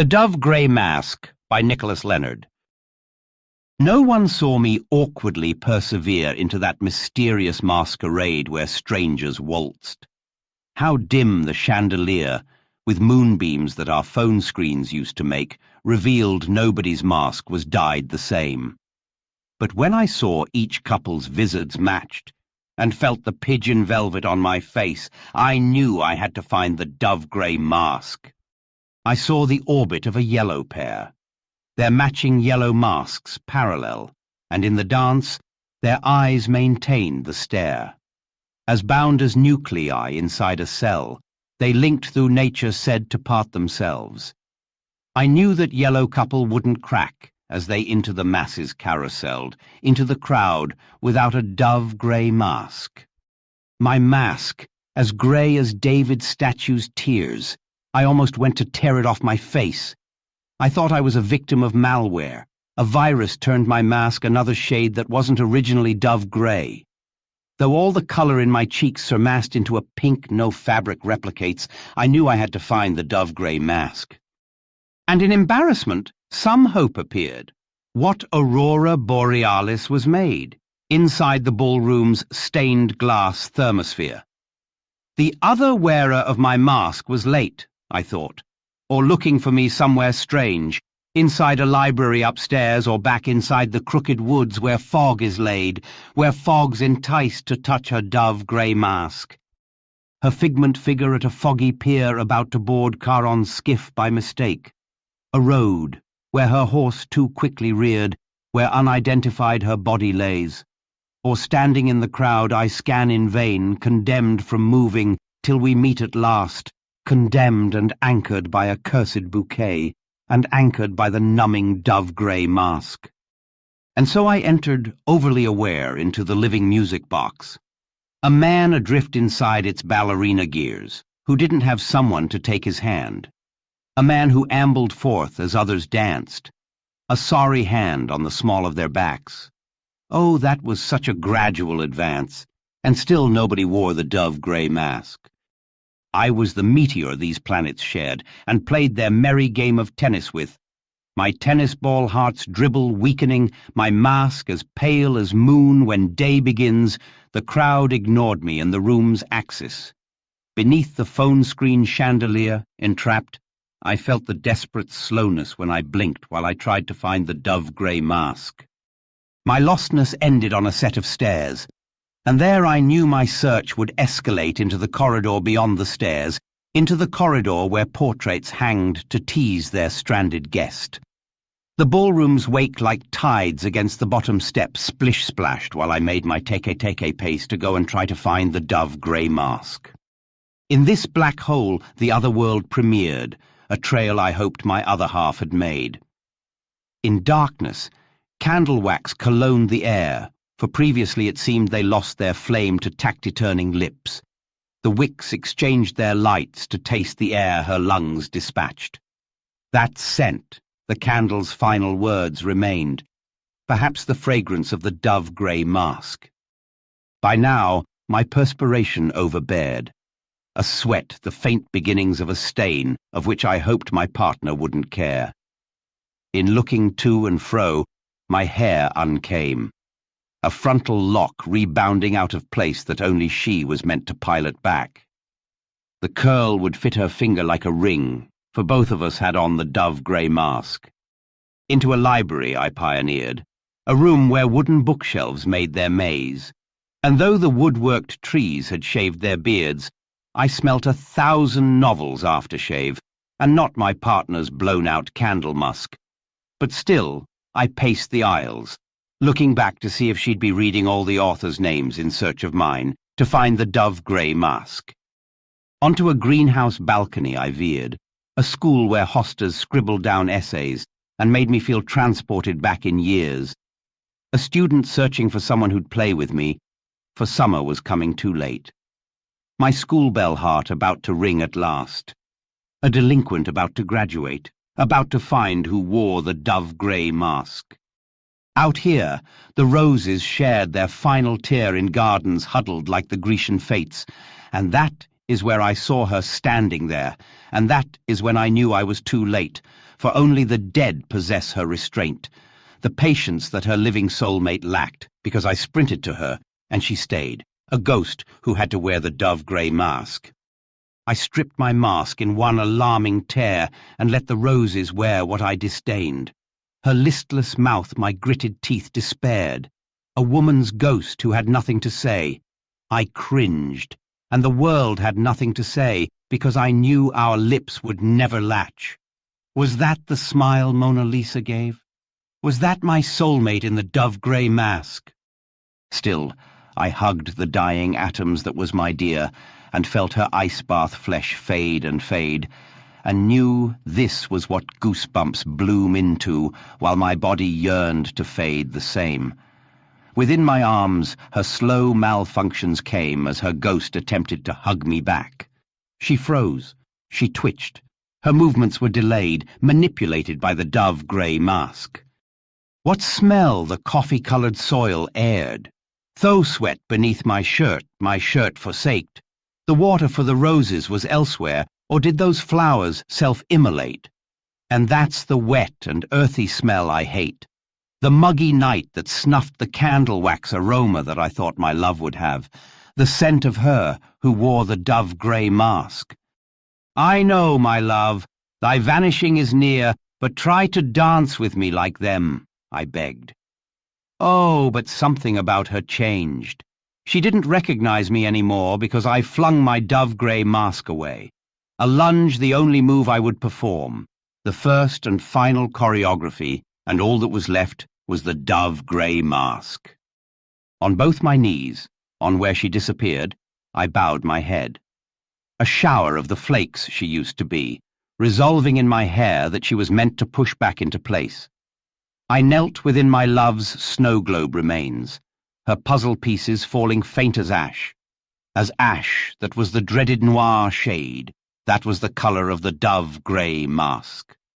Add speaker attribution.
Speaker 1: The Dove-Grey Mask by Leonard. No one saw me awkwardly persevere into that mysterious masquerade where strangers waltzed. How dim the chandelier, with moonbeams that our phone screens used to make, revealed nobody's mask was dyed the same. But when I saw each couple's vizards matched, and felt the pigeon velvet on my face, I knew I had to find the Dove-Grey Mask. I saw the orbit of a yellow pair, their matching yellow masks parallel, and in the dance, their eyes maintained the stare. As bound as nuclei inside a cell, they linked through nature said to part themselves. I knew that yellow couple wouldn't crack as they into the masses carouselled, into the crowd without a dove-grey mask. My mask, as grey as David's statue's tears, I almost went to tear it off my face. I thought I was a victim of malware. A virus turned my mask another shade that wasn't originally dove-grey. Though all the colour in my cheeks surmassed into a pink no fabric replicates, I knew I had to find the dove-grey mask. And in embarrassment, some hope appeared. What aurora borealis was made inside the ballroom's stained glass thermosphere? The other wearer of my mask was late, I thought, or looking for me somewhere strange, inside a library upstairs or back inside the crooked woods where fog is laid, where fog's enticed to touch her dove-grey mask. Her figment figure at a foggy pier about to board Charon's skiff by mistake. A road, where her horse too quickly reared, where unidentified her body lays. Or standing in the crowd I scan in vain, condemned from moving, till we meet at last, condemned and anchored by a cursed bouquet, and anchored by the numbing dove-grey mask. And so I entered, overly aware, into the living music box. A man adrift inside its ballerina gears, who didn't have someone to take his hand. A man who ambled forth as others danced, a sorry hand on the small of their backs. Oh, that was such a gradual advance, and still nobody wore the dove-grey mask. I was the meteor these planets shared, and played their merry game of tennis with. My tennis ball heart's dribble weakening, my mask as pale as moon when day begins, the crowd ignored me in the room's axis. Beneath the phone screen chandelier, entrapped, I felt the desperate slowness when I blinked while I tried to find the dove-grey mask. My lostness ended on a set of stairs, and there I knew my search would escalate into the corridor beyond the stairs, into the corridor where portraits hanged to tease their stranded guest. The ballrooms waked like tides against the bottom steps, splish-splashed while I made my teke-teke pace to go and try to find the dove-grey mask. In this black hole the other world premiered, a trail I hoped my other half had made. In darkness, candle wax cologned the air, for previously it seemed they lost their flame to taciturning lips. The wicks exchanged their lights to taste the air her lungs dispatched. That scent, the candle's final words, remained, perhaps the fragrance of the dove-grey mask. By now, my perspiration overbared. A sweat, the faint beginnings of a stain, of which I hoped my partner wouldn't care. In looking to and fro, my hair uncame, a frontal lock rebounding out of place that only she was meant to pilot back. The curl would fit her finger like a ring, for both of us had on the dove-grey mask. Into a library I pioneered, a room where wooden bookshelves made their maze, and though the woodworked trees had shaved their beards, I smelt 1,000 novels aftershave, and not my partner's blown-out candle musk. But still, I paced the aisles, looking back to see if she'd be reading all the authors' names in search of mine, to find the dove-grey mask. Onto a greenhouse balcony I veered, a school where hostas scribbled down essays and made me feel transported back in years. A student searching for someone who'd play with me, for summer was coming too late. My schoolbell heart about to ring at last. A delinquent about to graduate, about to find who wore the dove-grey mask. Out here, the roses shared their final tear in gardens huddled like the Grecian fates, and that is where I saw her standing there, and that is when I knew I was too late, for only the dead possess her restraint, the patience that her living soulmate lacked, because I sprinted to her, and she stayed, a ghost who had to wear the dove-grey mask. I stripped my mask in one alarming tear, and let the roses wear what I disdained. Her listless mouth my gritted teeth despaired, a woman's ghost who had nothing to say. I cringed, and the world had nothing to say, because I knew our lips would never latch. Was that the smile Mona Lisa gave? Was that my soulmate in the dove-grey mask? Still, I hugged the dying atoms that was my dear, and felt her ice bath flesh fade, and knew this was what goosebumps bloom into, while my body yearned to fade the same. Within my arms, her slow malfunctions came as her ghost attempted to hug me back. She froze. She twitched. Her movements were delayed, manipulated by the dove-grey mask. What smell the coffee-coloured soil aired! Tho sweat beneath my shirt forsaked. The water for the roses was elsewhere, or did those flowers self-immolate? And that's the wet and earthy smell I hate. The muggy night that snuffed the candle wax aroma that I thought my love would have. The scent of her who wore the dove-grey mask. I know, my love, thy vanishing is near, but try to dance with me like them, I begged. Oh, but something about her changed. She didn't recognize me anymore because I flung my dove-grey mask away. A lunge the only move I would perform. The first and final choreography, and all that was left was the dove-grey mask. On both my knees, on where she disappeared, I bowed my head. A shower of the flakes she used to be, resolving in my hair that she was meant to push back into place. I knelt within my love's snow globe remains, her puzzle pieces falling faint as ash that was the dreaded noir shade, that was the colour of the dove-grey mask.